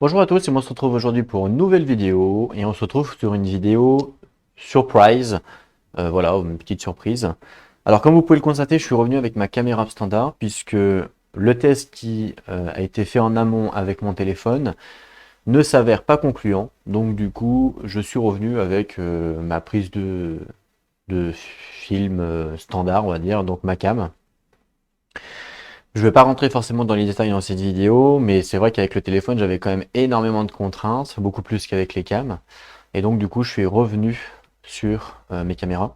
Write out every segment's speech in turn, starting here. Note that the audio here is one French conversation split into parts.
Bonjour à tous, et moi on se retrouve aujourd'hui pour une nouvelle vidéo et on se retrouve sur une vidéo surprise, voilà, une petite surprise. Alors comme vous pouvez le constater, je suis revenu avec ma caméra standard puisque le test qui a été fait en amont avec mon téléphone ne s'avère pas concluant. Donc du coup, je suis revenu avec ma prise de film standard, on va dire, donc ma cam. Je ne vais pas rentrer forcément dans les détails dans cette vidéo, mais c'est vrai qu'avec le téléphone, j'avais quand même énormément de contraintes, beaucoup plus qu'avec les cams. Et donc, du coup, je suis revenu sur mes caméras.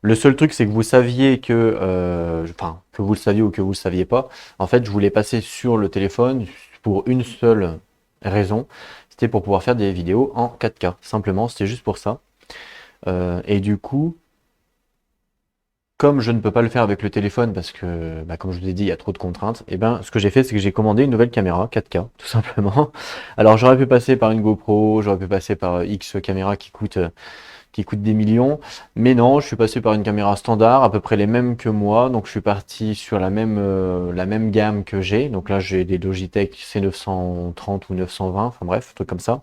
Le seul truc, c'est que vous saviez enfin, que vous le saviez ou que vous le saviez pas. En fait, je voulais passer sur le téléphone pour une seule raison. C'était pour pouvoir faire des vidéos en 4K. Simplement, c'était juste pour ça. Et du coup, comme je ne peux pas le faire avec le téléphone parce que, comme je vous ai dit, il y a trop de contraintes, et ben, ce que j'ai fait, c'est que j'ai commandé une nouvelle caméra 4K, tout simplement. Alors, j'aurais pu passer par une GoPro, j'aurais pu passer par X caméra qui coûte des millions, mais non, je suis passé par une caméra standard, à peu près les mêmes que moi, donc je suis parti sur la même gamme que j'ai. Donc là, j'ai des Logitech C930 ou 920, enfin bref, un truc comme ça.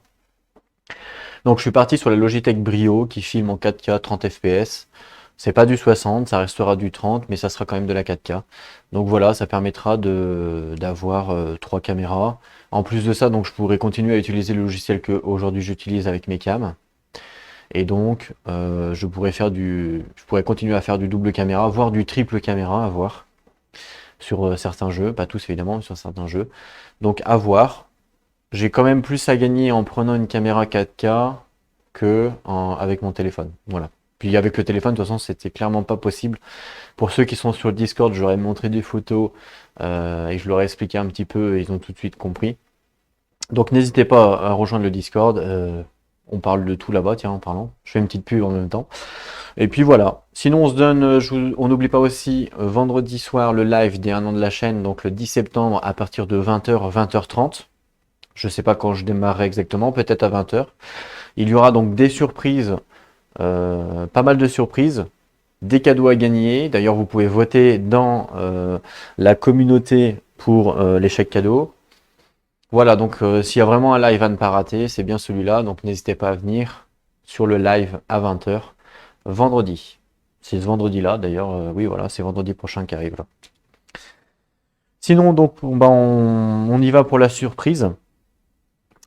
Donc je suis parti sur la Logitech Brio qui filme en 4K 30 fps. C'est pas du 60, ça restera du 30, mais ça sera quand même de la 4K. Donc voilà, ça permettra d'avoir trois caméras. En plus de ça, donc je pourrais continuer à utiliser le logiciel que aujourd'hui j'utilise avec mes cams. Et donc je pourrais continuer à faire du double caméra, voire du triple caméra à voir sur certains jeux, pas tous évidemment, mais sur certains jeux. Donc à voir. J'ai quand même plus à gagner en prenant une caméra 4K avec mon téléphone. Voilà. Puis avec le téléphone, de toute façon, c'était clairement pas possible. Pour ceux qui sont sur le Discord, j'aurais montré des photos et je leur ai expliqué un petit peu et ils ont tout de suite compris. Donc n'hésitez pas à rejoindre le Discord. On parle de tout là-bas, tiens, en parlant. Je fais une petite pub en même temps. Et puis voilà. Sinon, on se donne, on n'oublie pas aussi vendredi soir le live des 1 an de la chaîne, donc le 10 septembre à partir de 20h, 20h30. Je ne sais pas quand je démarrerai exactement, peut-être à 20h. Il y aura donc des surprises, pas mal de surprises, des cadeaux à gagner. D'ailleurs, vous pouvez voter dans la communauté pour les chèques cadeaux. Voilà, donc s'il y a vraiment un live à ne pas rater, c'est bien celui-là. Donc n'hésitez pas à venir sur le live à 20h vendredi. C'est ce vendredi-là, d'ailleurs, oui, voilà, c'est vendredi prochain qui arrive là. Sinon, donc, on y va pour la surprise.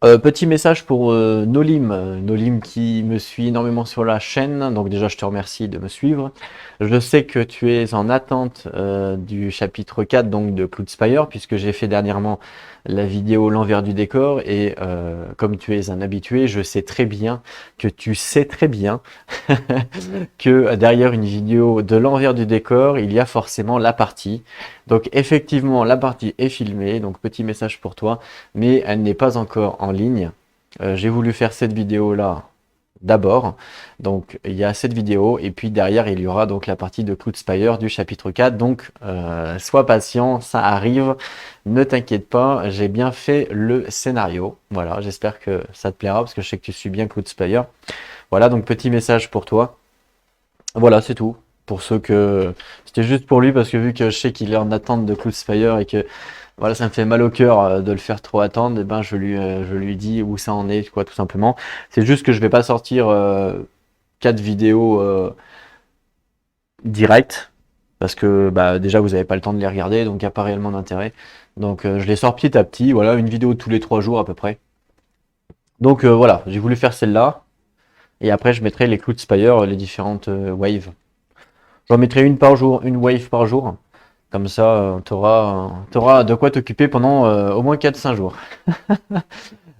Petit message pour Nolim, Nolim qui me suit énormément sur la chaîne, donc déjà je te remercie de me suivre. Je sais que tu es en attente du chapitre 4 donc de Cloud Spire, puisque j'ai fait dernièrement la vidéo l'envers du décor et comme tu es un habitué, je sais très bien que tu sais très bien que derrière une vidéo de l'envers du décor, il y a forcément la partie. Donc effectivement, la partie est filmée, donc petit message pour toi, mais elle n'est pas encore en ligne. J'ai voulu faire cette vidéo-là d'abord. Donc il y a cette vidéo, et puis derrière, il y aura donc la partie de Cloud Spire du chapitre 4. Donc sois patient, ça arrive. Ne t'inquiète pas, j'ai bien fait le scénario. Voilà, j'espère que ça te plaira, parce que je sais que tu suis bien Cloud Spire. Voilà, donc petit message pour toi. Voilà, c'est tout. Pour ceux que c'était juste pour lui parce que vu que je sais qu'il est en attente de Cloudspire et que voilà, ça me fait mal au cœur de le faire trop attendre, et ben je lui dis où ça en est, quoi, tout simplement. C'est juste que je vais pas sortir 4 vidéos directes parce que déjà vous avez pas le temps de les regarder, donc il n'y a pas réellement d'intérêt. Donc je les sors petit à petit, voilà, une vidéo tous les 3 jours à peu près. Donc voilà, j'ai voulu faire celle-là et après je mettrai les Cloudspire, les différentes waves. J'en mettrai une par jour, une wave par jour. Comme ça, tu auras de quoi t'occuper pendant au moins 4 5 jours.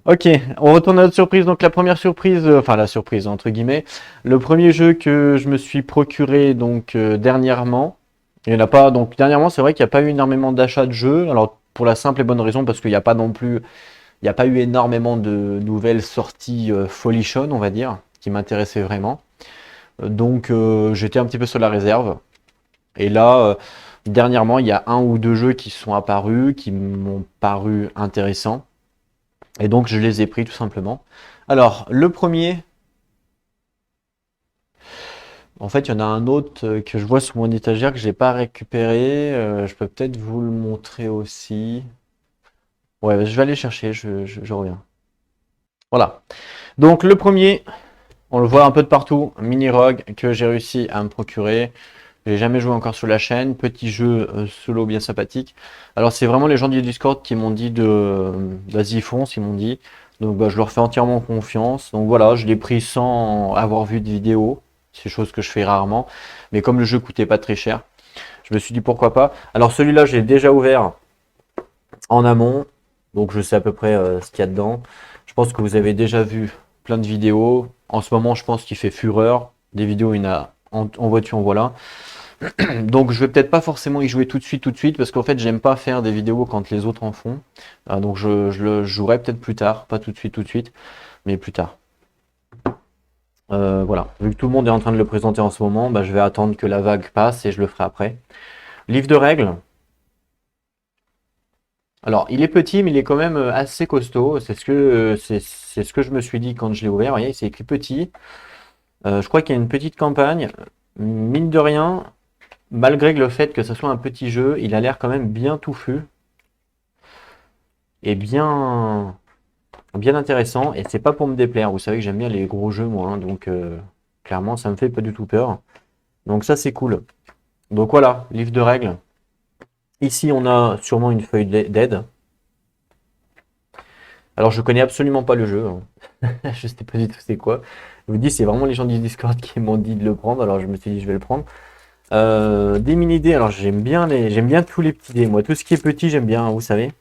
Ok, on retourne à notre surprise. Donc la première surprise, enfin la surprise entre guillemets, le premier jeu que je me suis procuré donc dernièrement, il n'y en a pas, donc dernièrement c'est vrai qu'il n'y a pas eu énormément d'achats de jeux. Alors pour la simple et bonne raison parce qu'il n'y a pas non plus, il n'y a pas eu énormément de nouvelles sorties folichonnes, on va dire, qui m'intéressaient vraiment. Donc j'étais un petit peu sur la réserve. Et là, dernièrement, il y a 1 ou 2 jeux qui sont apparus, qui m'ont paru intéressants. Et donc, je les ai pris tout simplement. Alors, le premier, en fait, il y en a un autre que je vois sur mon étagère que j'ai pas récupéré. Je peux peut-être vous le montrer aussi. Ouais, je vais aller chercher, je reviens. Voilà. Donc le premier, on le voit un peu de partout, Mini Rogue que j'ai réussi à me procurer. J'ai jamais joué encore sur la chaîne. Petit jeu solo bien sympathique. Alors c'est vraiment les gens du Discord qui m'ont dit vas-y fonce, ils m'ont dit. Donc bah, je leur fais entièrement confiance. Donc voilà, je l'ai pris sans avoir vu de vidéo. C'est chose que je fais rarement. Mais comme le jeu coûtait pas très cher, je me suis dit pourquoi pas. Alors celui-là, j'ai déjà ouvert en amont. Donc je sais à peu près ce qu'il y a dedans. Je pense que vous avez déjà vu plein de vidéos. En ce moment, je pense qu'il fait fureur. Des vidéos, il y en a en voiture, en voilà. Donc je vais peut-être pas forcément y jouer tout de suite, parce qu'en fait j'aime pas faire des vidéos quand les autres en font. Donc je le jouerai peut-être plus tard, pas tout de suite, mais plus tard. Voilà, vu que tout le monde est en train de le présenter en ce moment, bah, je vais attendre que la vague passe et je le ferai après. Livre de règles. Alors il est petit, mais il est quand même assez costaud. C'est ce que je me suis dit quand je l'ai ouvert. Vous voyez, c'est écrit petit. Je crois qu'il y a une petite campagne. Mine de rien, malgré le fait que ce soit un petit jeu, il a l'air quand même bien touffu et bien intéressant. Et c'est pas pour me déplaire. Vous savez que j'aime bien les gros jeux, moi, hein, donc clairement, ça me fait pas du tout peur. Donc ça, c'est cool. Donc voilà, livre de règles. Ici, on a sûrement une feuille d'aide. Alors, je connais absolument pas le jeu, hein. Je sais pas du tout c'est quoi. Je vous dis, c'est vraiment les gens du Discord qui m'ont dit de le prendre. Alors, je me suis dit, je vais le prendre. Des mini-dés. Alors, j'aime bien tous les petits dés. Moi, tout ce qui est petit, j'aime bien, hein, vous savez.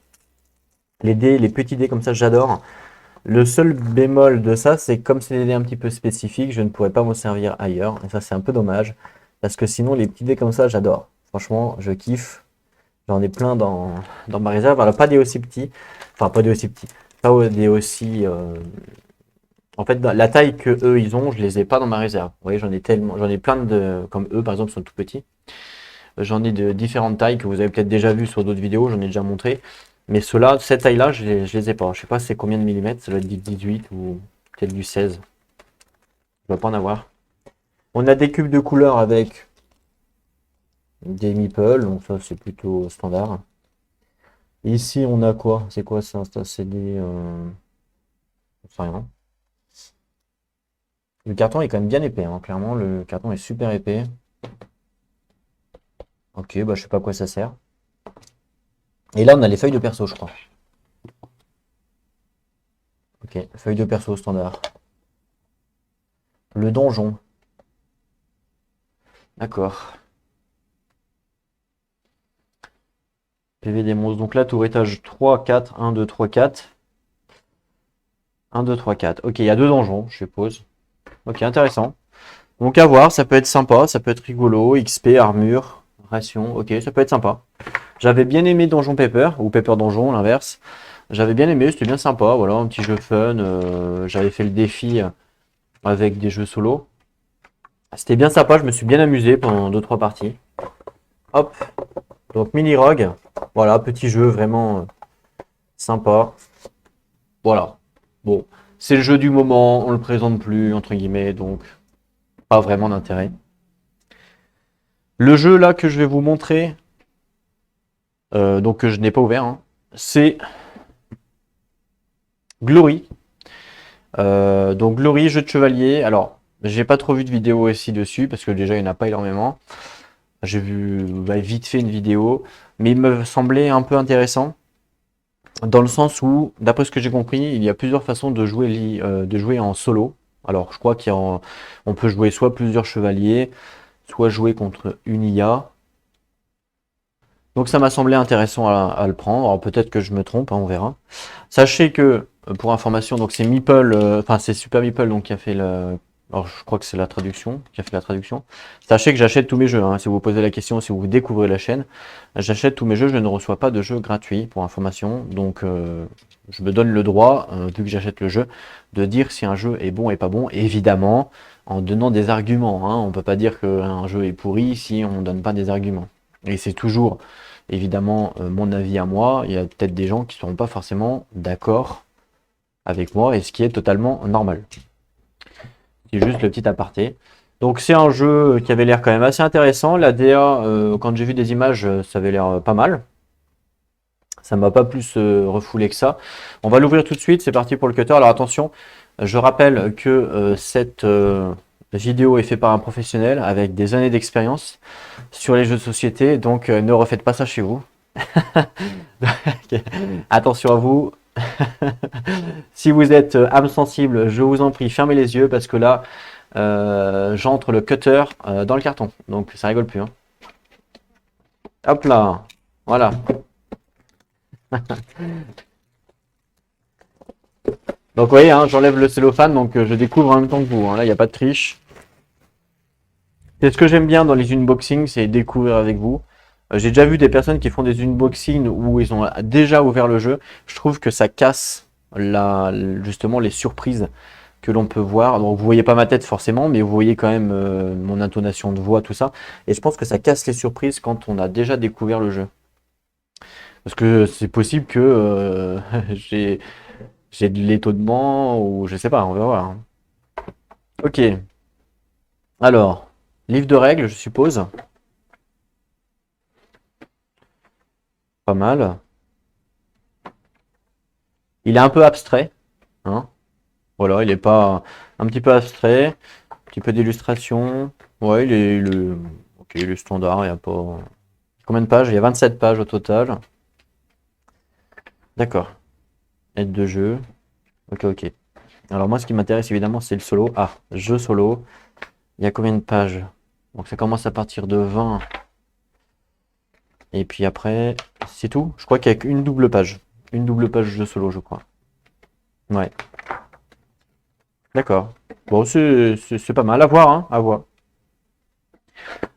Les dés, les petits dés comme ça, j'adore. Le seul bémol de ça, c'est que comme c'est des dés un petit peu spécifiques, je ne pourrais pas m'en servir ailleurs. Et ça, c'est un peu dommage. Parce que sinon, les petits dés comme ça, j'adore. Franchement, je kiffe. J'en ai plein dans ma réserve. Alors, pas des aussi petits. Enfin, pas des aussi petits. Pas des aussi. En fait, la taille que eux, ils ont, je les ai pas dans ma réserve. Vous voyez, j'en ai plein de. Comme eux, par exemple, sont tout petits. J'en ai de différentes tailles que vous avez peut-être déjà vu sur d'autres vidéos. J'en ai déjà montré. Mais ceux-là, cette taille-là, je les ai pas. Je sais pas c'est combien de millimètres. Ça doit être du 18 ou peut-être du 16. Je dois pas en avoir. On a des cubes de couleur avec des meeples. Donc ça, c'est plutôt standard. Ici, on a quoi? C'est quoi ça? Ça, c'est des... je sais rien. Le carton est quand même bien épais, hein. Clairement, le carton est super épais. Ok, bah je sais pas à quoi ça sert. Et là, on a les feuilles de perso, je crois. Ok, feuilles de perso standard. Le donjon. D'accord. PV des monstres. Donc là, tour étage 3, 4, 1, 2, 3, 4. 1, 2, 3, 4. Ok, il y a deux donjons, je suppose. Ok, intéressant. Donc à voir, ça peut être sympa, ça peut être rigolo. XP, armure, ration. Ok, ça peut être sympa. J'avais bien aimé Donjon Pepper, ou Pepper Donjon, l'inverse. J'avais bien aimé, c'était bien sympa. Voilà, un petit jeu fun. J'avais fait le défi avec des jeux solo. C'était bien sympa, je me suis bien amusé pendant deux trois parties. Hop, donc Mini Rogue. Voilà, petit jeu vraiment sympa. Voilà. Bon, c'est le jeu du moment, on le présente plus, entre guillemets, donc pas vraiment d'intérêt. Le jeu là que je vais vous montrer, donc que je n'ai pas ouvert, hein, c'est Glory. Donc Glory, jeu de chevalier. Alors, j'ai pas trop vu de vidéos ici dessus, parce que déjà il n'y en a pas énormément. J'ai vu vite fait une vidéo, mais il me semblait un peu intéressant. Dans le sens où, d'après ce que j'ai compris, il y a plusieurs façons de jouer en solo. Alors, je crois qu'on peut jouer soit plusieurs chevaliers, soit jouer contre une IA. Donc, ça m'a semblé intéressant à le prendre. Alors, peut-être que je me trompe, hein, on verra. Sachez que, pour information, donc c'est Meeple, enfin c'est Super Meeple donc qui a fait le. Alors, je crois que c'est la traduction, qui a fait la traduction. Sachez que j'achète tous mes jeux, hein. Si vous vous posez la question, si vous découvrez la chaîne, j'achète tous mes jeux, je ne reçois pas de jeux gratuits pour information. Donc, je me donne le droit, vu que j'achète le jeu, de dire si un jeu est bon et pas bon, évidemment, en donnant des arguments, hein. On ne peut pas dire qu'un jeu est pourri si on ne donne pas des arguments. Et c'est toujours, évidemment, mon avis à moi. Il y a peut-être des gens qui ne seront pas forcément d'accord avec moi, et ce qui est totalement normal. C'est juste le petit aparté. Donc c'est un jeu qui avait l'air quand même assez intéressant. La DA, quand j'ai vu des images, ça avait l'air pas mal. Ça m'a pas plus refoulé que ça. On va l'ouvrir tout de suite, c'est parti pour le cutter. Alors attention, je rappelle que cette vidéo est faite par un professionnel avec des années d'expérience sur les jeux de société, donc ne refaites pas ça chez vous. Attention à vous. Si vous êtes âme sensible, je vous en prie, fermez les yeux parce que là, j'entre le cutter dans le carton. Donc ça rigole plus. Hein. Hop là, voilà. Donc vous voyez, hein, j'enlève le cellophane, donc je découvre en même temps que vous. Hein. Là, il n'y a pas de triche. C'est ce que j'aime bien dans les unboxings, c'est découvrir avec vous. J'ai déjà vu des personnes qui font des unboxings où ils ont déjà ouvert le jeu. Je trouve que ça casse justement les surprises que l'on peut voir. Donc vous voyez pas ma tête forcément, mais vous voyez quand même mon intonation de voix, tout ça. Et je pense que ça casse les surprises quand on a déjà découvert le jeu. Parce que c'est possible que j'ai de l'étonnement ou je sais pas, on va voir. Hein. Ok. Alors, livre de règles, je suppose. Pas mal. Il est un peu abstrait. Hein. Voilà, il est pas un petit peu abstrait. Un petit peu d'illustration. Ouais, ok, il est standard, il n'y a pas. Combien de pages? Il y a 27 pages au total. D'accord. Aide de jeu. Ok, ok. Alors moi, ce qui m'intéresse évidemment, c'est le solo. Ah, jeu solo. Il y a combien de pages? Donc ça commence à partir de 20. Et puis après, c'est tout. Je crois qu'il n'y a qu'une double page. Une double page jeu solo, je crois. Ouais. D'accord. Bon, c'est pas mal. À voir, hein. À voir.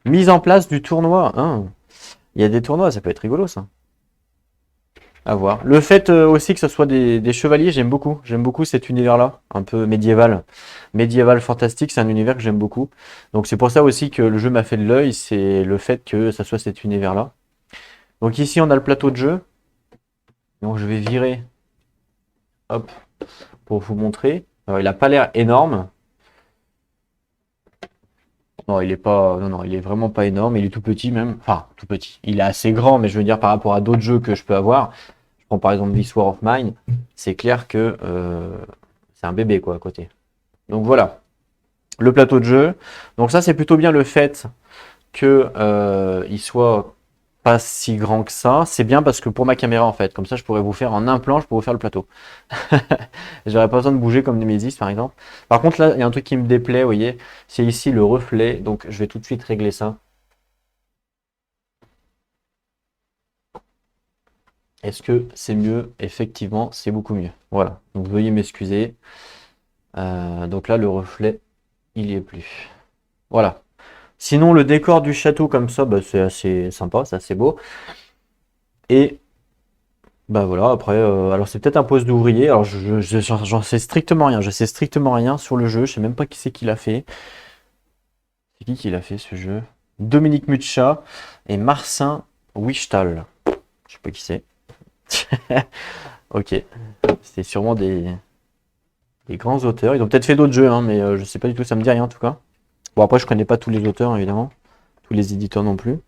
Mise en place du tournoi. Hein. Il y a des tournois, ça peut être rigolo, ça. À voir. Le fait aussi que ce soit des chevaliers, j'aime beaucoup. J'aime beaucoup cet univers-là, un peu médiéval. Médiéval fantastique, c'est un univers que j'aime beaucoup. Donc c'est pour ça aussi que le jeu m'a fait de l'œil, c'est le fait que ça soit cet univers-là. Donc ici, on a le plateau de jeu. Donc je vais virer, hop, pour vous montrer. Alors il n'a pas l'air énorme. Non, il est pas, non, non, il est vraiment pas énorme. Il est tout petit même. Enfin, tout petit. Il est assez grand, mais je veux dire par rapport à d'autres jeux que je peux avoir. Je prends par exemple This War of Mine. C'est clair que c'est un bébé quoi à côté. Donc voilà, le plateau de jeu. Donc ça, c'est plutôt bien le fait que il soit pas si grand que ça. C'est bien parce que pour ma caméra en fait, comme ça, je pourrais vous faire en un plan, je pourrais vous faire le plateau. J'aurais pas besoin de bouger comme Nemesis par exemple. Par contre là, il y a un truc qui me déplaît, vous voyez, c'est ici le reflet. Donc je vais tout de suite régler ça. Est-ce que c'est mieux? Effectivement, c'est beaucoup mieux. Voilà, donc veuillez m'excuser. Donc là, le reflet, il y est plus. Voilà. Sinon, le décor du château comme ça, bah, c'est assez sympa, c'est assez beau. Et bah voilà, après, alors c'est peut-être un poste d'ouvrier. Alors j'en sais strictement rien. Je sais strictement rien sur le jeu. Je sais même pas qui c'est qui l'a fait. C'est qui l'a fait ce jeu? Dominique Mucha et Marcin Wichtal. Je sais pas qui c'est. Ok. C'était sûrement des grands auteurs. Ils ont peut-être fait d'autres jeux, hein, mais je sais pas du tout. Ça me dit rien en tout cas. Bon, après, je connais pas tous les auteurs, évidemment. Tous les éditeurs non plus.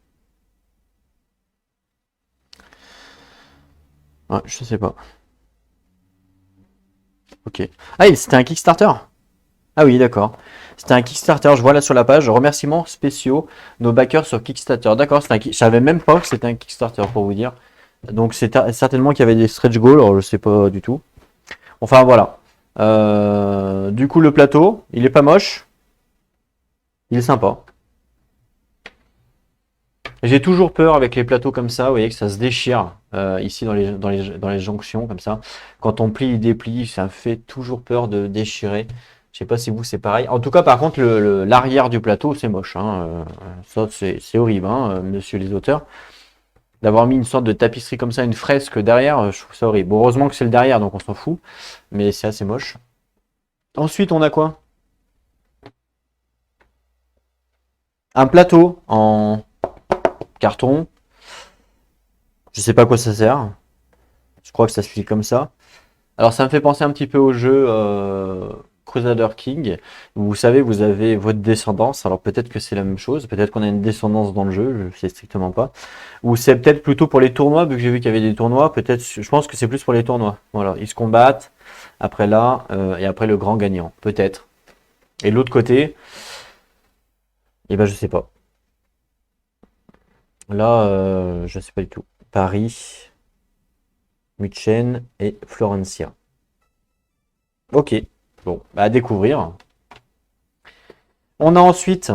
Ouais, je sais pas. Ok. Ah, c'était un Kickstarter? Ah oui, d'accord. C'était un Kickstarter, je vois là sur la page. Remerciements spéciaux, nos backers sur Kickstarter. D'accord, je savais même pas que c'était un Kickstarter pour vous dire. Donc c'est certainement qu'il y avait des stretch goals, alors je sais pas du tout. Enfin voilà. Du coup, le plateau, il est pas moche. Il est sympa. J'ai toujours peur avec les plateaux comme ça, vous voyez que ça se déchire ici dans les jonctions comme ça. Quand on plie, il déplie, ça fait toujours peur de déchirer. Je sais pas si vous c'est pareil. En tout cas, par contre, l'arrière du plateau, c'est moche. Hein. Ça, c'est horrible, hein, monsieur les auteurs. D'avoir mis une sorte de tapisserie comme ça, une fresque derrière, je trouve ça horrible. Bon, heureusement que c'est le derrière, donc on s'en fout. Mais c'est assez moche. Ensuite, on a quoi? Un plateau en carton. Je sais pas à quoi ça sert. Je crois que ça se fait comme ça. Alors ça me fait penser un petit peu au jeu Crusader King. Vous savez, vous avez votre descendance. Alors peut-être que c'est la même chose. Peut-être qu'on a une descendance dans le jeu. Je sais strictement pas. Ou c'est peut-être plutôt pour les tournois, vu que j'ai vu qu'il y avait des tournois. Peut-être, je pense que c'est plus pour les tournois. Voilà, ils se combattent. Après là, et après le grand gagnant. Peut-être. Et de l'autre côté, eh ben je sais pas. Là, je sais pas du tout. Paris, München et Florencia. Ok. Bon, bah, à découvrir. On a ensuite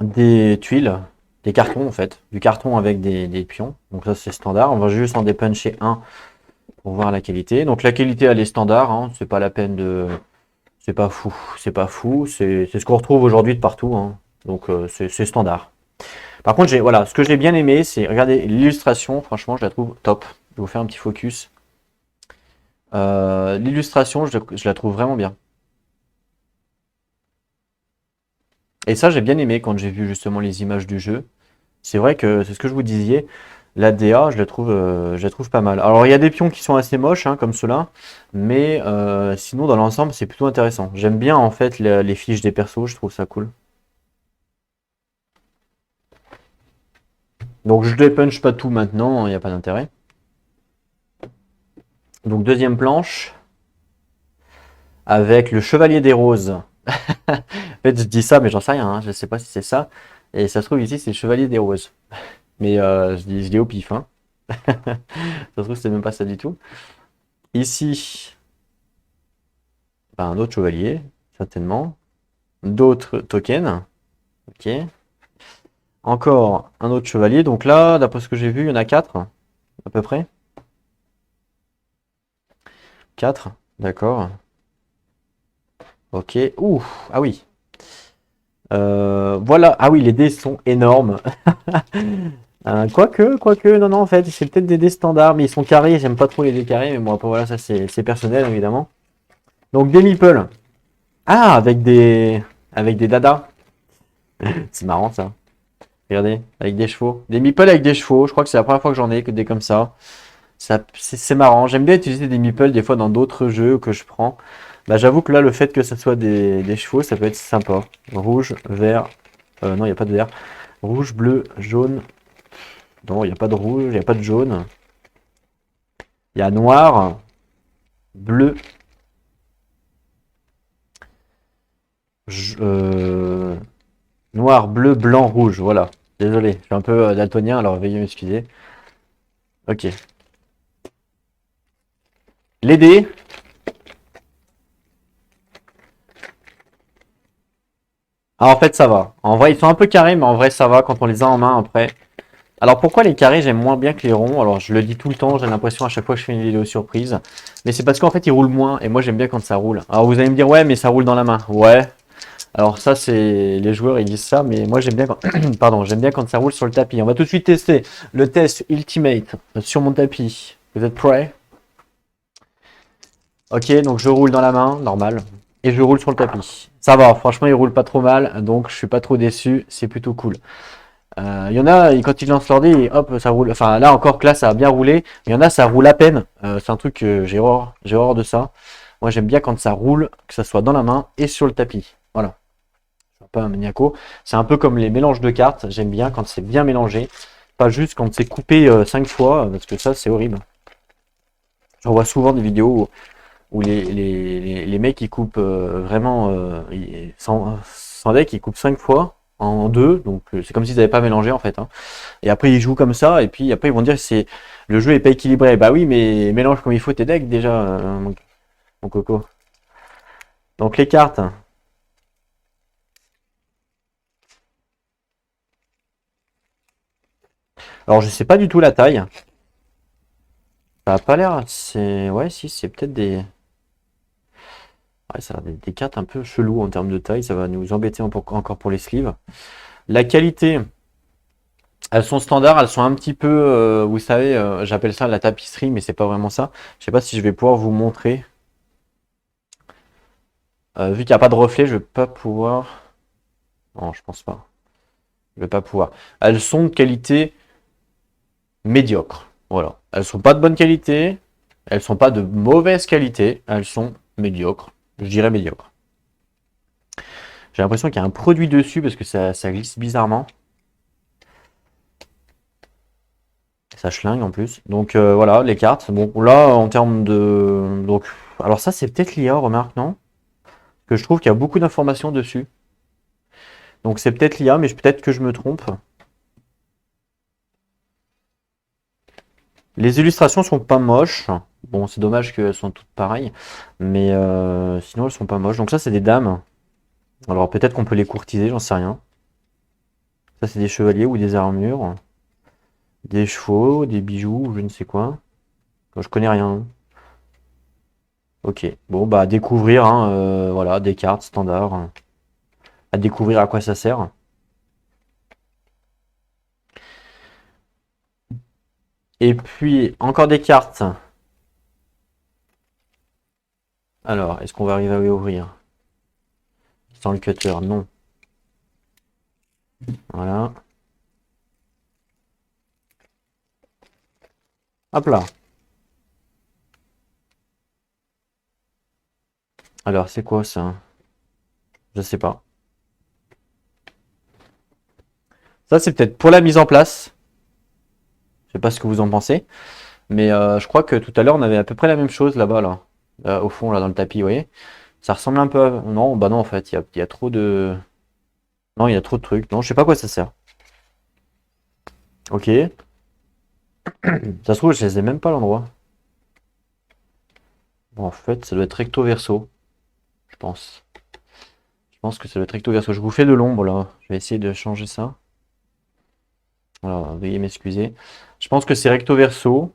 des tuiles, des cartons en fait, du carton avec des pions. Donc ça c'est standard. On va juste en dépuncher un pour voir la qualité. Donc la qualité elle est standard, hein. C'est pas la peine de, c'est pas fou, c'est pas fou. C'est ce qu'on retrouve aujourd'hui de partout, hein. Donc c'est standard. Par contre voilà, ce que j'ai bien aimé, c'est regardez l'illustration. Franchement, je la trouve top. Je vais vous faire un petit focus. L'illustration, je la trouve vraiment bien. Et ça, j'ai bien aimé quand j'ai vu justement les images du jeu. C'est vrai que c'est ce que je vous disais. La DA, je la trouve pas mal. Alors, il y a des pions qui sont assez moches, hein, comme ceux-là. Mais sinon, dans l'ensemble, c'est plutôt intéressant. J'aime bien, en fait, les fiches des persos. Je trouve ça cool. Donc, je dépunch pas tout maintenant. Il n'y a pas d'intérêt. Donc, deuxième planche. Avec le Chevalier des Roses. En fait, je dis ça, mais j'en sais rien, hein. Je sais pas si c'est ça. Et ça se trouve ici, c'est le Chevalier des Roses. Mais je dis au pif, hein. Ça se trouve, c'est même pas ça du tout. Ici, bah, un autre chevalier, certainement. D'autres tokens. Ok. Encore un autre chevalier. Donc là, d'après ce que j'ai vu, il y en a 4, à peu près. 4, d'accord. Ok. Ouh, ah oui. Voilà. Ah oui, les dés sont énormes. Quoique, non, non, en fait, c'est peut-être des dés standards, mais ils sont carrés. J'aime pas trop les dés carrés, mais bon, après, voilà, ça c'est personnel, évidemment. Donc des meeples. Ah, avec des dadas. C'est marrant ça. Regardez, avec des chevaux. Des meeples avec des chevaux. Je crois que c'est la première fois que j'en ai que des comme ça. C'est marrant. J'aime bien utiliser des meeples des fois dans d'autres jeux que je prends. Bah, j'avoue que là, le fait que ce soit des chevaux, ça peut être sympa. Rouge, vert. Non, il n'y a pas de vert. Rouge, bleu, jaune. Non, il n'y a pas de rouge, il n'y a pas de jaune. Il y a noir, bleu, noir, bleu, blanc, rouge. Voilà. Désolé, je suis un peu daltonien, alors veuillez m'excuser. Ok. Les dés. Ah, en fait, ça va. En vrai, ils sont un peu carrés, mais en vrai, ça va quand on les a en main après. Alors, pourquoi les carrés, j'aime moins bien que les ronds? Alors, je le dis tout le temps, j'ai l'impression à chaque fois que je fais une vidéo surprise. Mais c'est parce qu'en fait, ils roulent moins, et moi, j'aime bien quand ça roule. Alors, vous allez me dire, ouais, mais ça roule dans la main. Ouais. Alors, ça, c'est les joueurs, ils disent ça, mais moi, j'aime bien quand... Pardon, j'aime bien quand ça roule sur le tapis. On va tout de suite tester le test Ultimate sur mon tapis. Vous êtes prêts? Ok, donc je roule dans la main, normal. Et je roule sur le tapis. Ça va, franchement, il roule pas trop mal, donc je suis pas trop déçu, c'est plutôt cool. Il y en a, quand ils lancent leur dé, hop, ça roule. Enfin, là encore que là, ça a bien roulé. Il y en a, ça roule à peine. C'est un truc que j'ai horreur de ça. Moi, j'aime bien quand ça roule, que ça soit dans la main et sur le tapis. Voilà. Je suis pas un maniaco. C'est un peu comme les mélanges de cartes. J'aime bien quand c'est bien mélangé. Pas juste quand c'est coupé 5 fois, parce que ça, c'est horrible. J'en vois souvent des vidéos où les mecs ils coupent vraiment sans deck, ils coupent 5 fois en deux, donc c'est comme s'ils n'avaient pas mélangé en fait, hein. Et après ils jouent comme ça, et puis après ils vont dire que c'est le jeu est pas équilibré. Bah oui, mais mélange comme il faut tes decks déjà, mon coco. Donc les cartes. Alors je sais pas du tout la taille. Ça a pas l'air. C'est. Ouais, si, c'est peut-être des. Ouais, ça a l'air des cartes un peu chelou en termes de taille. Ça va nous embêter encore pour les sleeves. La qualité. Elles sont standards, elles sont un petit peu, vous savez, j'appelle ça la tapisserie, mais c'est pas vraiment ça. Je sais pas si je vais pouvoir vous montrer. Vu qu'il n'y a pas de reflet, je vais pas pouvoir. Non, je pense pas. Je vais pas pouvoir. Elles sont de qualité médiocre. Voilà. Elles sont pas de bonne qualité. Elles sont pas de mauvaise qualité. Elles sont médiocres. Je dirais médiocre. J'ai l'impression qu'il y a un produit dessus parce que ça glisse bizarrement. Ça schlingue en plus. Donc voilà, les cartes. Bon, là, en termes de... Donc, alors ça, c'est peut-être l'IA, remarque, non? Que je trouve qu'il y a beaucoup d'informations dessus. Donc c'est peut-être l'IA, mais peut-être que je me trompe. Les illustrations sont pas moches. Bon, c'est dommage qu'elles sont toutes pareilles. Mais sinon, elles sont pas moches. Donc ça, c'est des dames. Alors peut-être qu'on peut les courtiser, j'en sais rien. Ça, c'est des chevaliers ou des armures. Des chevaux, des bijoux, je ne sais quoi. Je connais rien. Ok, bon, bah, à découvrir, hein, voilà, des cartes standards. À découvrir à quoi ça sert. Et puis, encore des cartes. Alors, est-ce qu'on va arriver à les ouvrir? Sans le cutter, non. Voilà. Hop là. Alors, c'est quoi ça? Je sais pas. Ça, c'est peut-être pour la mise en place. Je sais pas ce que vous en pensez. Mais je crois que tout à l'heure, on avait à peu près la même chose là-bas, là. Au fond, là, dans le tapis, vous voyez? Ça ressemble un peu à... Non, bah non, en fait, il y a trop de... Non, il y a trop de trucs. Non, je sais pas à quoi ça sert. Ok. Ça se trouve, je les ai même pas à l'endroit. Bon, en fait, ça doit être recto verso, je pense. Je pense que ça doit être recto verso. Je vous fais de l'ombre, là. Je vais essayer de changer ça. Alors, veuillez m'excuser. Je pense que c'est recto verso.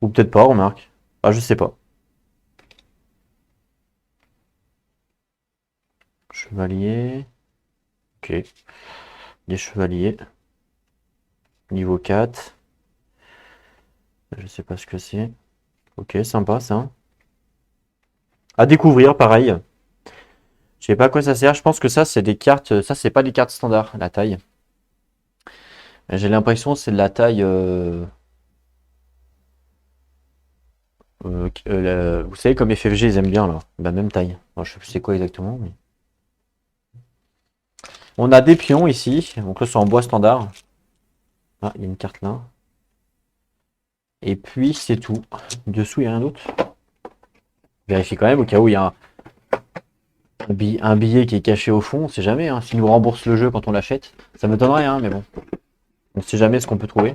Ou peut-être pas, remarque. Ah, je sais pas. Chevalier. Ok. Des chevaliers. Niveau 4. Je sais pas ce que c'est. Ok, sympa ça. À découvrir, pareil. Je sais pas à quoi ça sert. Je pense que ça, c'est des cartes. Ça, c'est pas des cartes standards, la taille. J'ai l'impression que c'est de la taille. Vous savez, comme FFG, ils aiment bien, là. La même taille. Alors, je sais plus c'est quoi exactement. Mais... On a des pions ici. Donc là, c'est en bois standard. Ah, il y a une carte là. Et puis, c'est tout. Dessous, il n'y a rien d'autre. Vérifiez quand même au cas où il y a un billet qui est caché au fond. On sait jamais. Hein, s'ils nous remboursent le jeu quand on l'achète. Ça m'étonnerait, hein, mais bon. On sait jamais ce qu'on peut trouver.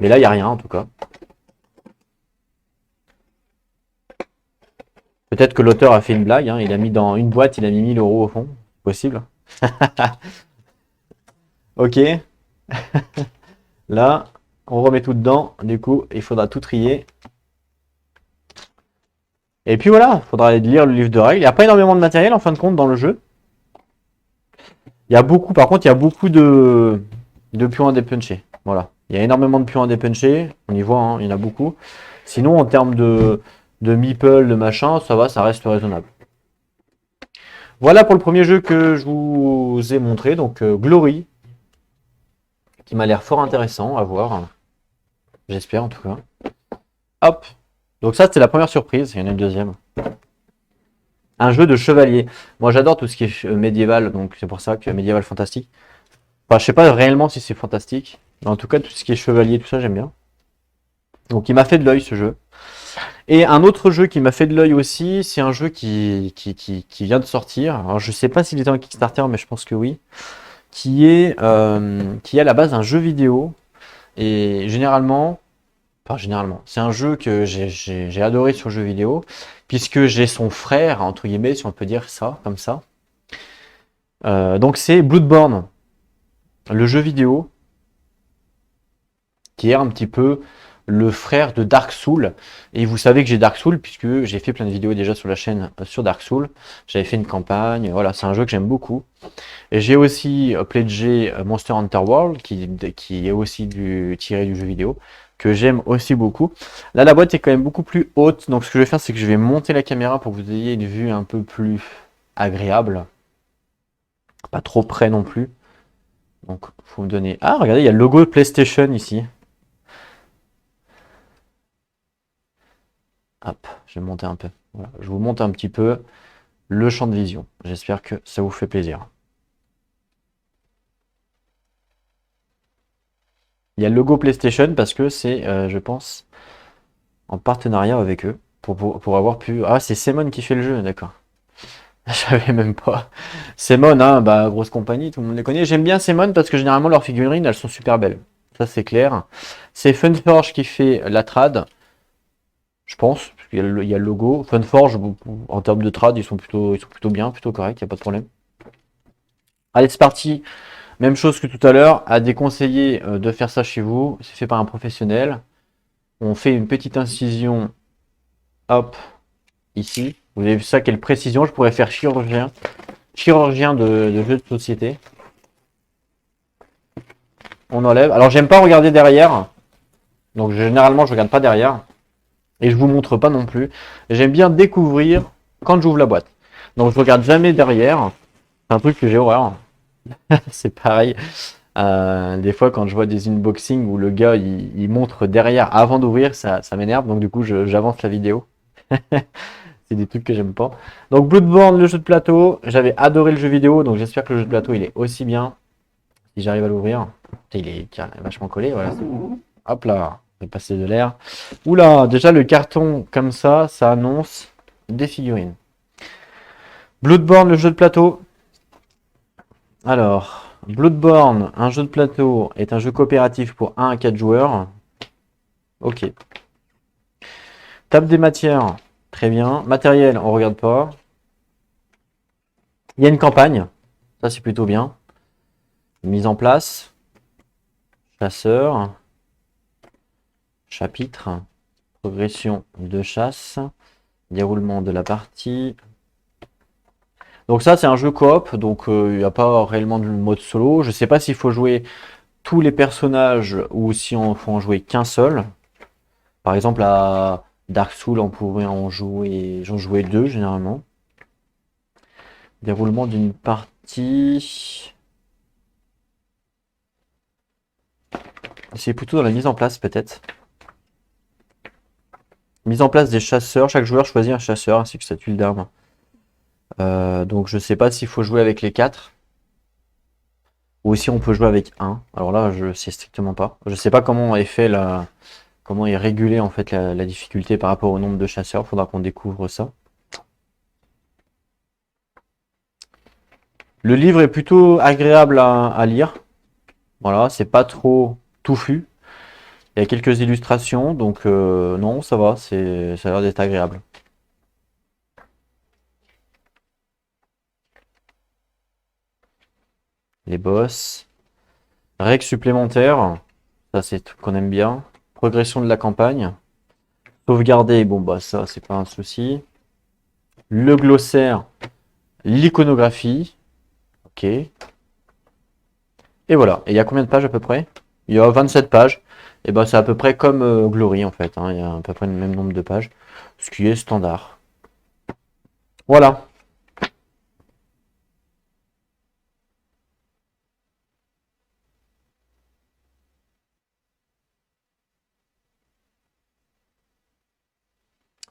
Mais là, il n'y a rien en tout cas. Peut-être que l'auteur a fait une blague. Hein, il a mis dans une boîte, il a mis 1000 euros au fond. Possible. Ok. Là, on remet tout dedans. Du coup, il faudra tout trier. Et puis voilà, il faudra lire le livre de règles. Il n'y a pas énormément de matériel en fin de compte dans le jeu. Il y a beaucoup, par contre, il y a beaucoup de pions à dépuncher. Voilà. Il y a énormément de pions à dépuncher. On y voit, hein, il y en a beaucoup. Sinon, en termes de meeple, de machin, ça va, ça reste raisonnable. Voilà pour le premier jeu que je vous ai montré, donc Glory, qui m'a l'air fort intéressant à voir. J'espère en tout cas. Hop. Donc ça, c'était la première surprise. Il y en a une deuxième. Un jeu de chevalier. Moi, j'adore tout ce qui est médiéval, donc c'est pour ça que médiéval fantastique. Enfin, je sais pas réellement si c'est fantastique, mais en tout cas, tout ce qui est chevalier, tout ça, j'aime bien. Donc, il m'a fait de l'œil ce jeu. Et un autre jeu qui m'a fait de l'œil aussi, c'est un jeu qui vient de sortir. Alors, je sais pas s'il était en Kickstarter, mais je pense que oui. Qui est à la base un jeu vidéo. Et généralement, enfin généralement, c'est un jeu que j'ai adoré sur jeu vidéo, puisque j'ai son frère, entre guillemets, si on peut dire ça, comme ça. Donc c'est Bloodborne, le jeu vidéo, qui est un petit peu le frère de Dark Souls. Et vous savez que j'ai Dark Souls, puisque j'ai fait plein de vidéos déjà sur la chaîne sur Dark Souls. J'avais fait une campagne, voilà, c'est un jeu que j'aime beaucoup. Et j'ai aussi pledgé Monster Hunter World, qui est aussi tiré du jeu vidéo, que j'aime aussi beaucoup. Là, la boîte est quand même beaucoup plus haute, donc ce que je vais faire, c'est que je vais monter la caméra pour que vous ayez une vue un peu plus agréable. Pas trop près non plus. Donc, faut me donner... Ah, regardez, il y a le logo de PlayStation ici. Hop, je vais monter un peu. Voilà, je vous monte un petit peu le champ de vision. J'espère que ça vous fait plaisir. Il y a le logo PlayStation parce que c'est, je pense, en partenariat avec eux pour avoir pu. Ah, c'est Simon qui fait le jeu, d'accord. Je savais même pas. Simon, hein, bah, grosse compagnie, tout le monde les connaît. J'aime bien Simon parce que généralement leurs figurines, elles sont super belles. Ça, c'est clair. C'est Funforge qui fait la trad, je pense, parce qu'il y a le logo. Funforge, en termes de trad, ils sont plutôt bien, plutôt corrects, il n'y a pas de problème. Allez, c'est parti. Même chose que tout à l'heure, à déconseiller de faire ça chez vous. C'est fait par un professionnel. On fait une petite incision, hop, ici. Vous avez vu ça, quelle précision. Je pourrais faire chirurgien. Chirurgien de jeu de société. On enlève. Alors, j'aime pas regarder derrière. Donc, généralement, je regarde pas derrière. Et je vous montre pas non plus. J'aime bien découvrir quand j'ouvre la boîte. Donc, je regarde jamais derrière. C'est un truc que j'ai horreur. C'est pareil. Des fois, quand je vois des unboxings où le gars il montre derrière avant d'ouvrir, ça m'énerve. Donc, du coup, j'avance la vidéo. C'est des trucs que j'aime pas. Donc, Bloodborne, le jeu de plateau. J'avais adoré le jeu vidéo. Donc, j'espère que le jeu de plateau il est aussi bien. Si j'arrive à l'ouvrir. Il est vachement collé. Voilà. Hop là. On va passer de l'air. Oula, déjà le carton comme ça annonce des figurines. Bloodborne, le jeu de plateau. Alors, Bloodborne, un jeu de plateau, est un jeu coopératif pour 1 à 4 joueurs. Ok. Table des matières, très bien. Matériel, on regarde pas. Il y a une campagne, ça c'est plutôt bien. Mise en place. Chasseur. Chapitre. Progression de chasse. Déroulement de la partie. Donc ça c'est un jeu coop, donc il n'y a pas réellement de mode solo. Je ne sais pas s'il faut jouer tous les personnages ou si on faut en jouer qu'un seul. Par exemple à Dark Souls on pourrait en jouer, j'en jouais deux généralement. Déroulement d'une partie. C'est plutôt dans la mise en place peut-être. Mise en place des chasseurs. Chaque joueur choisit un chasseur ainsi que sa tuile d'armes. Donc je sais pas s'il faut jouer avec les 4 ou si on peut jouer avec un. Alors là je sais strictement pas. Je sais pas comment est fait comment est régulée en fait la difficulté par rapport au nombre de chasseurs. Faudra qu'on découvre ça. Le livre est plutôt agréable à lire. Voilà, c'est pas trop touffu. Il y a quelques illustrations, donc non, ça va, ça a l'air d'être agréable. Les boss. Règles supplémentaires, ça c'est tout qu'on aime bien. Progression de la campagne. Sauvegarder, bon bah ça c'est pas un souci. Le glossaire, l'iconographie. Ok. Et voilà. Et il y a combien de pages à peu près? Il y a 27 pages. Et ben c'est à peu près comme Glory en fait, hein. Il y a à peu près le même nombre de pages. Ce qui est standard. Voilà.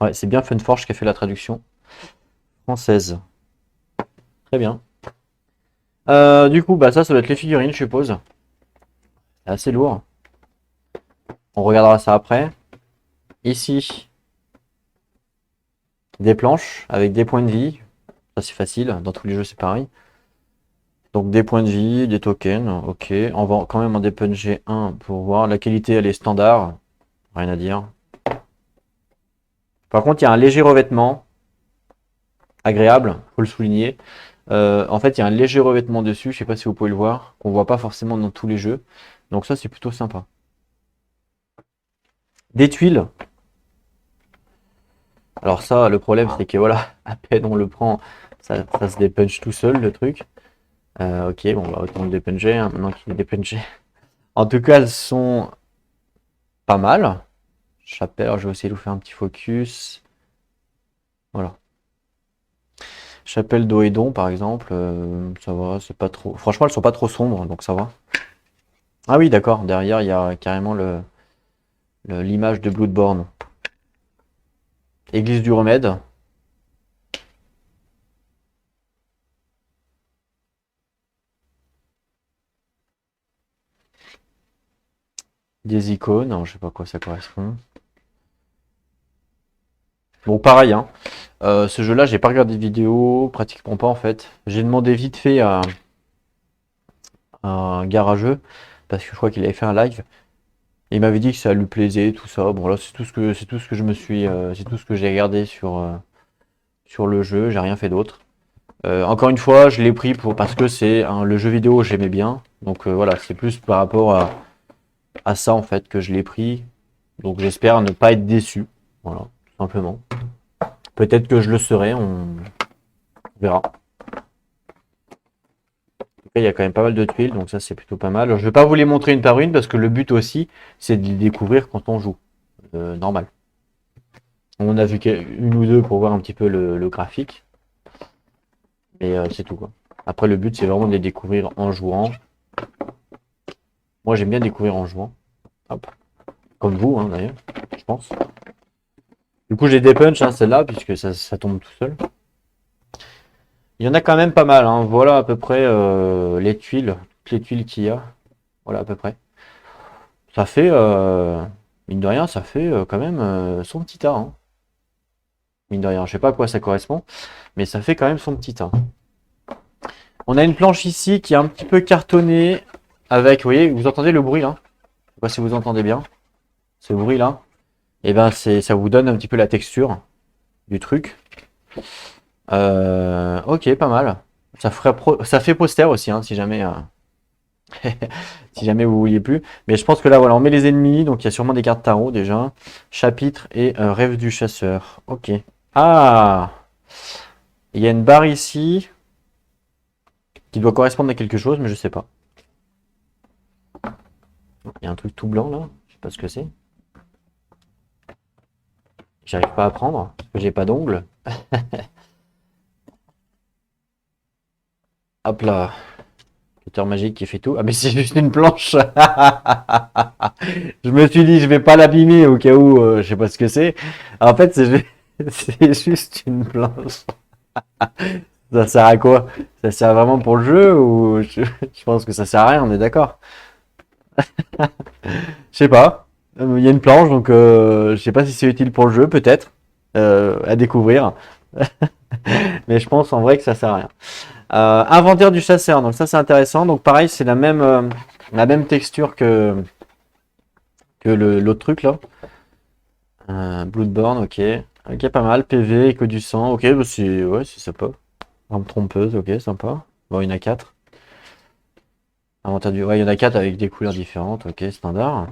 Ouais, c'est bien Funforge qui a fait la traduction française. Très bien. Du coup, bah ça doit être les figurines, je suppose. C'est assez lourd. On regardera ça après. Ici, des planches avec des points de vie. Ça c'est facile, dans tous les jeux c'est pareil. Donc des points de vie, des tokens, ok. On va quand même en dépunger un pour voir. La qualité elle est standard, rien à dire. Par contre il y a un léger revêtement, agréable, faut le souligner. En fait il y a un léger revêtement dessus, je sais pas si vous pouvez le voir, qu'on voit pas forcément dans tous les jeux. Donc ça c'est plutôt sympa. Des tuiles. Alors ça, le problème c'est que voilà, à peine on le prend, ça se dépunch tout seul le truc. Ok, bon bah autant le dépuncher, hein, maintenant qu'il est dépunché. En tout cas, elles sont pas mal. Chapelle, alors je vais essayer de vous faire un petit focus. Voilà. Chapelle d'Oédon par exemple, ça va, c'est pas trop. Franchement, elles sont pas trop sombres, donc ça va. Ah oui, d'accord, derrière il y a carrément l'image de Bloodborne. Église du Remède. Des icônes, non, je sais pas à quoi ça correspond. Bon, pareil, hein. Ce jeu-là, j'ai pas regardé de vidéo, pratiquement pas en fait. J'ai demandé vite fait à un garageux, parce que je crois qu'il avait fait un live. Et il m'avait dit que ça lui plaisait, tout ça. Bon, là, c'est tout ce que je me suis, c'est tout ce que j'ai regardé sur le jeu. J'ai rien fait d'autre. Encore une fois, je l'ai pris parce que le jeu vidéo, j'aimais bien. Donc voilà, c'est plus par rapport à ça en fait que je l'ai pris. Donc j'espère ne pas être déçu. Voilà, tout simplement. Peut-être que je le serai, on verra. En tout cas, il y a quand même pas mal de tuiles, donc ça c'est plutôt pas mal. Alors, je vais pas vous les montrer une par une parce que le but aussi, c'est de les découvrir quand on joue. Normal. On a vu une ou deux pour voir un petit peu le graphique, mais c'est tout quoi. Après, le but c'est vraiment de les découvrir en jouant. Moi, j'aime bien découvrir en jouant. Hop. Comme vous, hein, d'ailleurs, je pense. Du coup, j'ai des punchs, hein, celle-là, puisque ça tombe tout seul. Il y en a quand même pas mal, hein. Voilà à peu près les tuiles, toutes les tuiles qu'il y a. Voilà à peu près. Ça fait, mine de rien, ça fait quand même son petit tas, hein. Mine de rien, je sais pas à quoi ça correspond, mais ça fait quand même son petit tas. On a une planche ici qui est un petit peu cartonnée avec, vous voyez, vous entendez le bruit là? Je sais pas si vous entendez bien ce bruit là. Et ben ça vous donne un petit peu la texture du truc. Ok, pas mal. Ça fait poster aussi, hein, si jamais, si jamais vous vouliez plus. Mais je pense que là, voilà, on met les ennemis. Donc il y a sûrement des cartes tarot déjà. Chapitre et rêve du chasseur. Ok. Ah! Il y a une barre ici qui doit correspondre à quelque chose, mais je sais pas. Il y a un truc tout blanc là. Je sais pas ce que c'est. J'arrive pas à prendre parce que j'ai pas d'ongles. Hop là. Cutter magique qui fait tout. Ah mais c'est juste une planche. Je me suis dit je vais pas l'abîmer au cas où je sais pas ce que c'est. En fait c'est juste une planche. Ça sert à quoi? Ça sert vraiment pour le jeu ou je pense que ça sert à rien, on est d'accord? Je sais pas. Il y a une planche donc je sais pas si c'est utile pour le jeu, peut-être. À découvrir. Mais je pense en vrai que ça sert à rien. Inventaire du chasseur, donc ça c'est intéressant. Donc pareil, c'est la même texture que l'autre truc là. Bloodborne, ok. Ok, pas mal. PV, que du sang. Ok, bah, c'est sympa. Arme trompeuse, ok, sympa. Bon, il y en a 4. Ouais, il y en a 4 avec des couleurs différentes, ok, standard.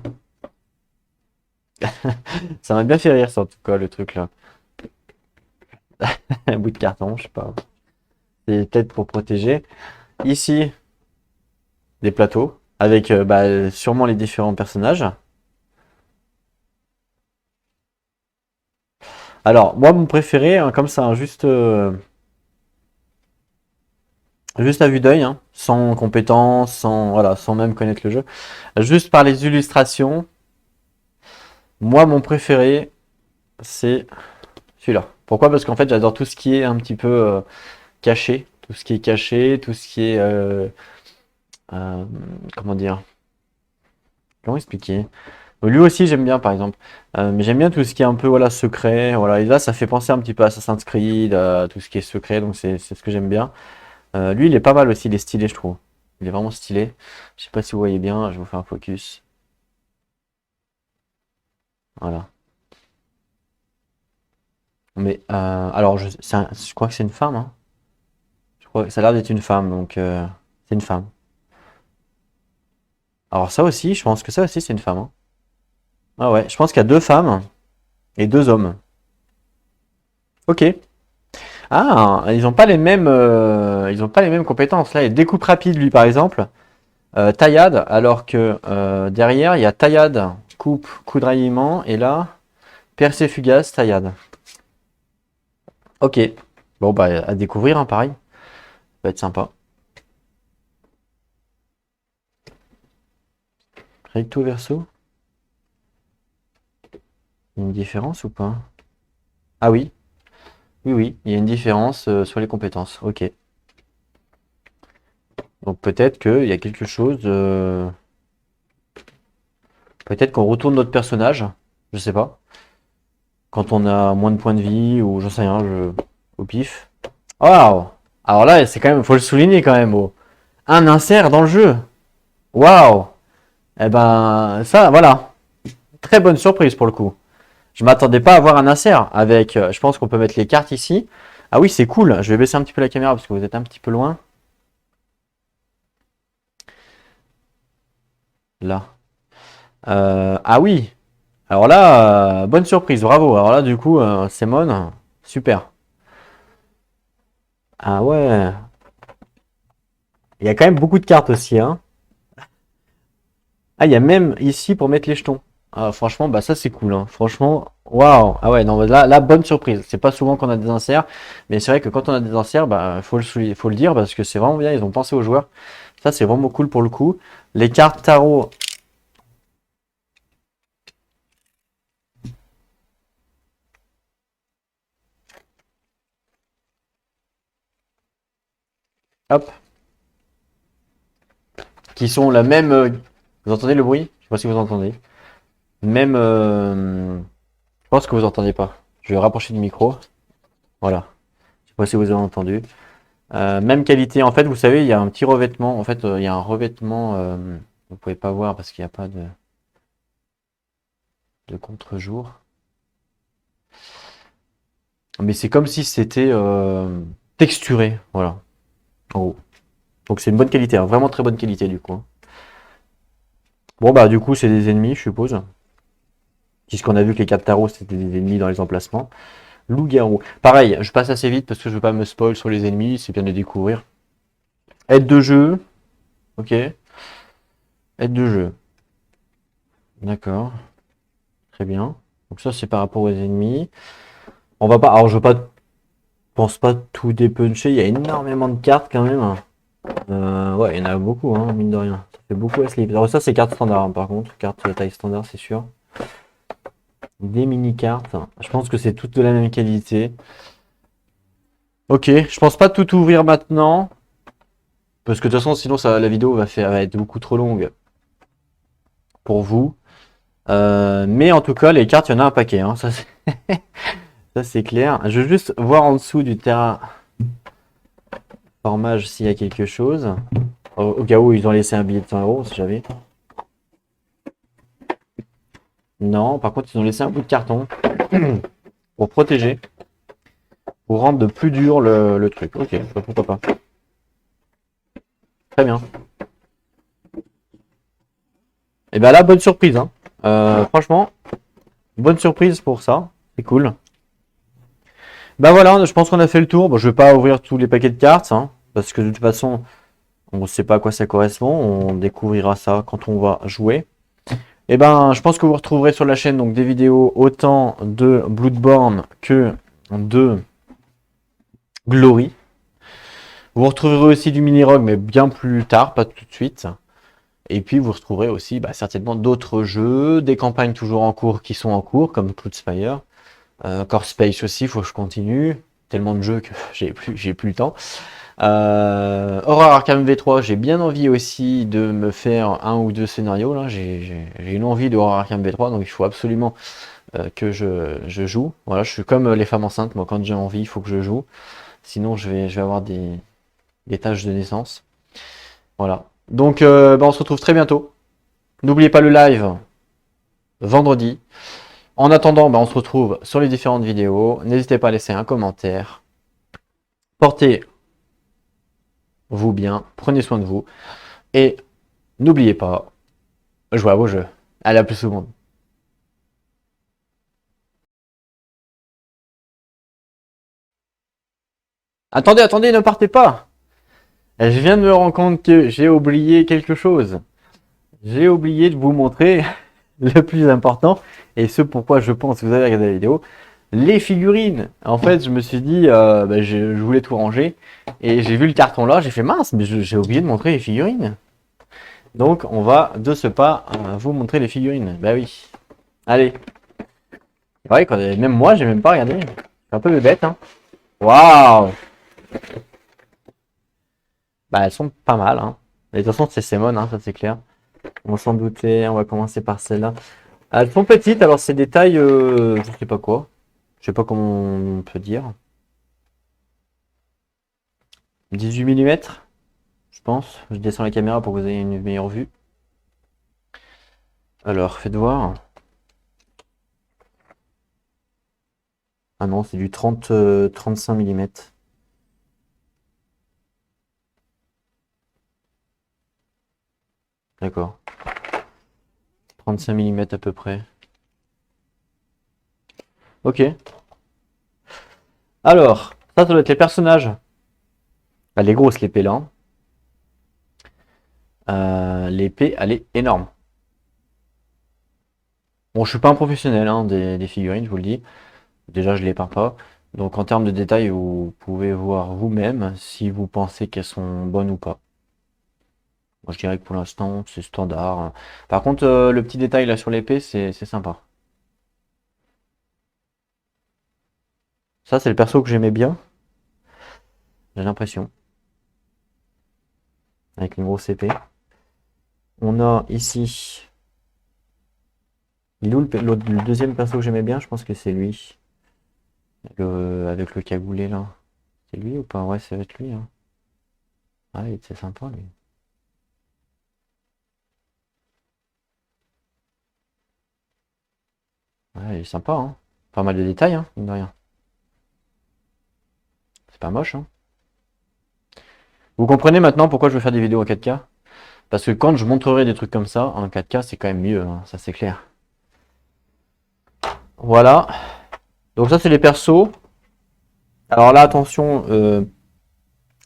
Ça m'a bien fait rire ça en tout cas le truc là. Un bout de carton, je sais pas. C'est peut-être pour protéger. Ici, des plateaux avec bah, sûrement les différents personnages. Alors, moi, mon préféré, hein, comme ça, hein, juste à vue d'œil, hein, sans compétence, voilà, sans même connaître le jeu, juste par les illustrations, moi, mon préféré, c'est celui-là. Pourquoi? Parce qu'en fait, j'adore tout ce qui est un petit peu caché, tout ce qui est caché, tout ce qui est, euh, comment dire, comment expliquer? Lui aussi, j'aime bien, par exemple. Mais j'aime bien tout ce qui est un peu voilà, secret. Voilà. Et là, ça fait penser un petit peu à Assassin's Creed, tout ce qui est secret. Donc, c'est ce que j'aime bien. Lui, il est pas mal aussi. Il est stylé, je trouve. Il est vraiment stylé. Je sais pas si vous voyez bien. Je vous fais un focus. Voilà. Mais, alors, je crois que c'est une femme. Hein. Je crois que ça a l'air d'être une femme. Donc, c'est une femme. Alors, ça aussi, je pense que ça aussi, c'est une femme. Hein. Ah ouais, je pense qu'il y a deux femmes et deux hommes. Ok. Ah, ils ont pas les mêmes compétences. Là, il y a découpe rapide, lui, par exemple, taillade, alors que derrière, il y a taillade, coupe, coup de ralliement, et là, percée fugace, taillade. Ok. Bon, bah, à découvrir, hein, pareil. Ça va être sympa. Recto verso, une différence ou pas? Ah oui, oui, oui, il y a une différence sur les compétences. Ok. Donc peut-être qu'il y a quelque chose. Peut-être qu'on retourne notre personnage. Je sais pas. Quand on a moins de points de vie ou j'en sais rien, au pif. Waouh! Alors là, c'est quand même, faut le souligner quand même. Oh. Un insert dans le jeu. Waouh! Eh ben, ça, voilà. Très bonne surprise pour le coup. Je m'attendais pas à avoir un insert avec. Je pense qu'on peut mettre les cartes ici. Ah oui, c'est cool. Je vais baisser un petit peu la caméra parce que vous êtes un petit peu loin. Là. Ah oui. Alors là, bonne surprise, bravo. Alors là, du coup, Simone, super. Ah ouais. Il y a quand même beaucoup de cartes aussi, hein. Ah, il y a même ici pour mettre les jetons. Ah, franchement, bah ça c'est cool, hein. Franchement, waouh. Ah ouais, non, bah là, bonne surprise. C'est pas souvent qu'on a des inserts, mais c'est vrai que quand on a des inserts, bah faut le dire parce que c'est vraiment bien. Ils ont pensé aux joueurs. Ça c'est vraiment cool pour le coup. Les cartes tarot. Hop. Qui sont la même. Vous entendez le bruit? Je sais pas si vous entendez. Même. Je pense que vous entendez pas. Je vais rapprocher du micro. Voilà. Je sais pas si vous avez entendu. Même qualité. En fait, vous savez, il y a un petit revêtement. En fait, il y a un revêtement. Vous pouvez pas voir parce qu'il n'y a pas de contre-jour. Mais c'est comme si c'était texturé. Voilà. En gros. Donc c'est une bonne qualité. Hein, vraiment très bonne qualité du coup. Hein. Bon, bah, du coup, c'est des ennemis, je suppose. Puisqu'on a vu que les 4 tarots, c'était des ennemis dans les emplacements. Loup-garou. Pareil, je passe assez vite parce que je veux pas me spoil sur les ennemis, c'est bien de découvrir. Aide de jeu. Ok. Aide de jeu. D'accord. Très bien. Donc ça, c'est par rapport aux ennemis. On va pas. Alors, je veux pas. Pense pas tout dépuncher. Il y a énormément de cartes quand même. Ouais, il y en a beaucoup, hein, mine de rien. Ça fait beaucoup à slip. Alors, ça, c'est carte standard, hein, par contre. Carte taille standard, c'est sûr. Des mini-cartes. Je pense que c'est toutes de la même qualité. Ok, je pense pas tout ouvrir maintenant. Parce que de toute façon, sinon la vidéo va être beaucoup trop longue pour vous. Mais en tout cas, les cartes, il y en a un paquet. Hein, ça, c'est clair. Je veux juste voir en dessous du terrain formage s'il y a quelque chose. Au cas où ils ont laissé un billet de 100 euros, si j'avais. Non, par contre, ils ont laissé un bout de carton pour protéger. Pour rendre de plus dur le truc. Ok, bah, pourquoi pas. Très bien. Et ben là, bonne surprise. Hein. Franchement, bonne surprise pour ça. C'est cool. Bah voilà, je pense qu'on a fait le tour. Bon, je vais pas ouvrir tous les paquets de cartes, hein, parce que de toute façon, on ne sait pas à quoi ça correspond. On découvrira ça quand on va jouer. Et ben, je pense que vous retrouverez sur la chaîne donc des vidéos autant de Bloodborne que de Glory. Vous retrouverez aussi du mini-rogue, mais bien plus tard, pas tout de suite. Et puis vous retrouverez aussi bah, certainement d'autres jeux, des campagnes toujours en cours qui sont en cours, comme Cloudspire. Core Space aussi, il faut que je continue. Tellement de jeux que j'ai plus le temps. Horror Arkham V3, j'ai bien envie aussi de me faire un ou deux scénarios. Là, j'ai une envie de Horror Arkham V3, donc il faut absolument que je joue. Voilà, je suis comme les femmes enceintes, moi quand j'ai envie, il faut que je joue. Sinon, je vais avoir des tâches de naissance. Voilà. Donc, bah, on se retrouve très bientôt. N'oubliez pas le live vendredi. En attendant, bah, on se retrouve sur les différentes vidéos. N'hésitez pas à laisser un commentaire. Portez-vous bien, prenez soin de vous. Et n'oubliez pas, jouez à vos jeux. Allez, à plus tout le monde. Attendez, attendez, ne partez pas. Je viens de me rendre compte que j'ai oublié quelque chose. J'ai oublié de vous montrer le plus important, et ce pourquoi je pense que vous avez regardé la vidéo, les figurines. En fait, je me suis dit, bah, je voulais tout ranger, et j'ai vu le carton là, j'ai fait mince, mais j'ai oublié de montrer les figurines. Donc, on va de ce pas vous montrer les figurines. Bah oui. Allez. C'est vrai que même moi, j'ai même pas regardé. un peu bébête, hein. Waouh! Bah, elles sont pas mal, hein. Et de toute façon, c'est Simone, hein, ça c'est clair. On va s'en douter, on va commencer par celle-là. Elles sont petites, alors c'est des tailles, je sais pas quoi. Je sais pas comment on peut dire. 18 mm, je pense. Je descends la caméra pour que vous ayez une meilleure vue. Alors, faites voir. Ah non, c'est du 35 mm. D'accord. 35 mm à peu près. Ok. Alors, ça doit être les personnages. Elle est grosse l'épée là. L'épée, elle est énorme. Bon, je suis pas un professionnel hein, des figurines, je vous le dis. Déjà, je les peins pas. Donc, en termes de détails, vous pouvez voir vous-même si vous pensez qu'elles sont bonnes ou pas. Moi, je dirais que pour l'instant, c'est standard. Par contre, le petit détail là sur l'épée, c'est sympa. Ça, c'est le perso que j'aimais bien, j'ai l'impression. Avec une grosse épée. On a ici. Il est où le deuxième perso que j'aimais bien? Je pense que c'est lui. Avec le cagoulé là. C'est lui ou pas? Ouais, ça va être lui. Hein. Ah, c'est sympa lui. Ouais, il est sympa, hein. Pas mal de détails, hein, mine de rien. C'est pas moche, hein. Vous comprenez maintenant pourquoi je veux faire des vidéos en 4K? Parce que quand je montrerai des trucs comme ça, en 4K, c'est quand même mieux, hein, ça c'est clair. Voilà. Donc ça, c'est les persos. Alors là, attention,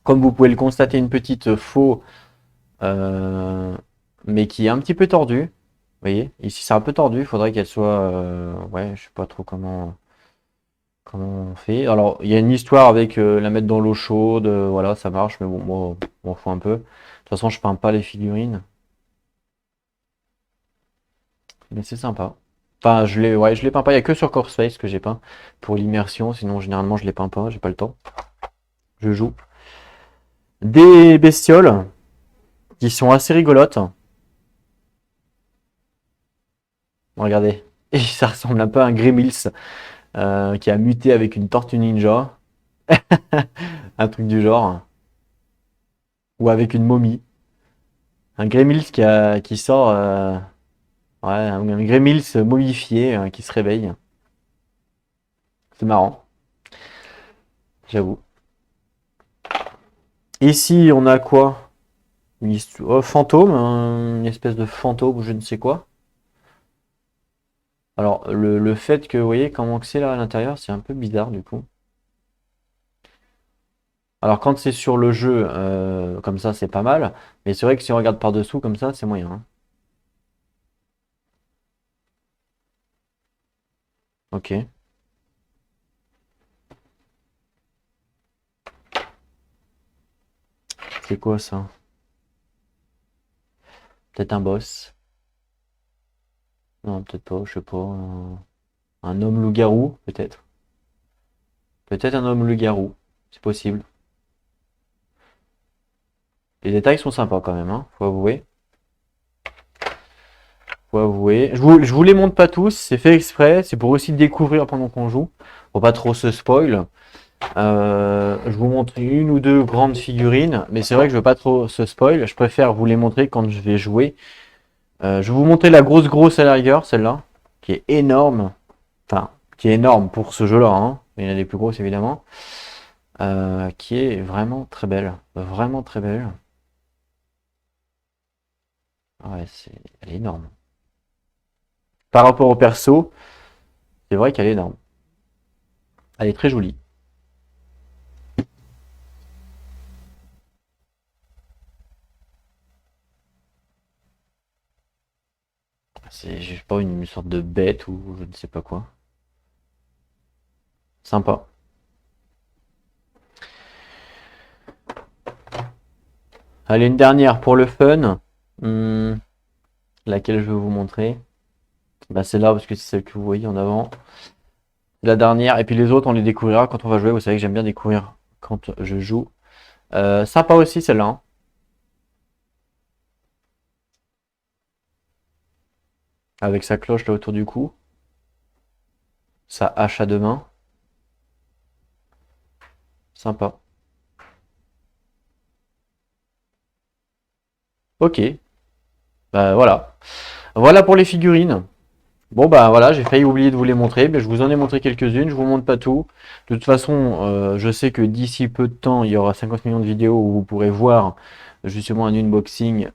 comme vous pouvez le constater, une petite faux, euh, mais qui est un petit peu tordue. Vous voyez, ici c'est un peu tordu, il faudrait qu'elle soit... ouais, je sais pas trop comment on fait. Alors, il y a une histoire avec la mettre dans l'eau chaude, voilà, ça marche, mais bon, moi, on m'en fout un peu. De toute façon, je peins pas les figurines, mais c'est sympa. Enfin, ouais, je les peins pas, il y a que sur Core Space que j'ai peint pour l'immersion, sinon généralement je les peins pas, j'ai pas le temps. Je joue. Des bestioles qui sont assez rigolotes. Regardez. Et ça ressemble un peu à un Gremlins qui a muté avec une tortue ninja. Un truc du genre. Ou avec une momie. Un Gremlins qui sort. Ouais, un Gremlins momifié qui se réveille. C'est marrant, j'avoue. Ici, on a quoi? Oh, fantôme, une espèce de fantôme ou je ne sais quoi. Alors, le fait que, vous voyez, comment que c'est là à l'intérieur, c'est un peu bizarre du coup. Alors, quand c'est sur le jeu, comme ça, c'est pas mal. Mais c'est vrai que si on regarde par-dessous, comme ça, c'est moyen. Hein. Ok. C'est quoi ça? Peut-être un boss? Non, peut-être pas, je sais pas. Un homme loup-garou, peut-être. Peut-être un homme loup-garou. C'est possible. Les détails sont sympas quand même, hein, faut avouer. Faut avouer. Je vous les montre pas tous, c'est fait exprès. C'est pour aussi découvrir pendant qu'on joue. Pour pas trop se spoil. Je vous montre une ou deux grandes figurines, mais c'est vrai que je veux pas trop se spoil. Je préfère vous les montrer quand je vais jouer. Je vais vous montrer la grosse à la rigueur, celle-là, qui est énorme. Enfin, qui est énorme pour ce jeu-là, hein. Mais il y en a des plus grosses évidemment. Qui est vraiment très belle. Vraiment très belle. Ah ouais, elle est énorme. Par rapport au perso, c'est vrai qu'elle est énorme. Elle est très jolie. C'est, je sais pas, une sorte de bête ou je ne sais pas quoi. Sympa. Allez, une dernière pour le fun. Hmm, laquelle je vais vous montrer. Bah, c'est là parce que c'est celle que vous voyez en avant. la dernière. Et puis les autres, on les découvrira quand on va jouer. Vous savez que j'aime bien découvrir quand je joue. Sympa aussi celle-là, hein. Avec sa cloche là autour du cou. Sa hache à deux mains. Sympa. Ok. Bah voilà. Voilà pour les figurines. Bon bah voilà, j'ai failli oublier de vous les montrer, mais je vous en ai montré quelques-unes, je vous montre pas tout. De toute façon, je sais que d'ici peu de temps, il y aura 50 millions de vidéos où vous pourrez voir justement un unboxing,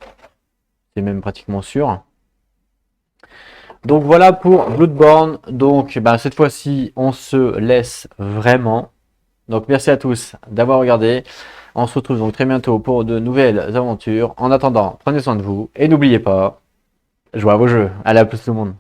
c'est même pratiquement sûr. Donc voilà pour Bloodborne. Donc bah, cette fois-ci, on se laisse vraiment. Donc merci à tous d'avoir regardé. On se retrouve donc très bientôt pour de nouvelles aventures. En attendant, prenez soin de vous et n'oubliez pas, jouez à vos jeux. Allez, à plus tout le monde.